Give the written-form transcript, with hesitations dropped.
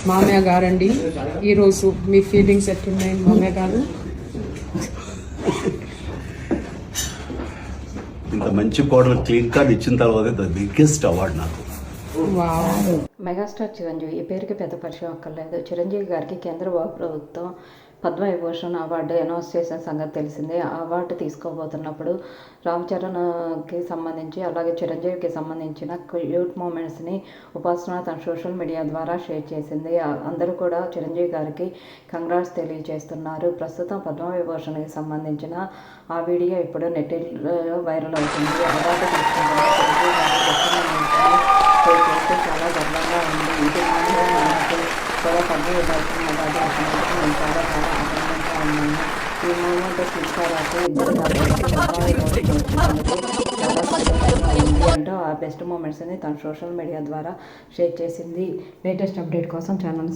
మామయ్య గారండి, ఈరోజు మీ ఫీలింగ్స్ ఎట్లున్నాయి మామయ్య గారు? ఇంత మంచి కోడలు క్లీన్ కార్డ్ ఇచ్చిన తర్వాత ద బిగ్గెస్ట్ అవార్డు నాకు. మెగాస్టార్ చిరంజీవి ఈ పేరుకి పెద్ద పరిచయం అక్కర్లేదు. చిరంజీవి గారికి కేంద్ర ప్రభుత్వం పద్మవిభూషణ్ అవార్డు అనౌన్స్ చేసిన సంగతి తెలిసిందే. ఆ అవార్డు తీసుకోబోతున్నప్పుడు రామ్ చరణ్కి సంబంధించి అలాగే చిరంజీవికి సంబంధించిన క్యూట్ మూమెంట్స్ని ఉపాసన తన సోషల్ మీడియా ద్వారా షేర్ చేసింది. అందరూ కూడా చిరంజీవి గారికి కంగ్రాట్స్ తెలియజేస్తున్నారు. ప్రస్తుతం పద్మవిభూషణ్కి సంబంధించిన ఆ వీడియో ఇప్పుడు నెట్లో వైరల్ అవుతుంది. అవార్డు తీసుకుంటున్న చిరంజీవి గారి చేస్తే చాలా గర్వంగా ఉంది. ఇది మనకు కూడా పద్మవిభూషణ్ అవార్డు వచ్చినందుకు నేను చాలా ఆనందంగా ఉన్నాను. ఈ మూమెంట్ తీసుకురాక ఇద్దరు పద్మవిభూషణ్ చాలా సంతోషంగా ఉంది అంటూ ఆ బెస్ట్ మూమెంట్స్ని తన సోషల్ మీడియా ద్వారా షేర్ చేసింది. లేటెస్ట్ అప్డేట్ కోసం ఛానల్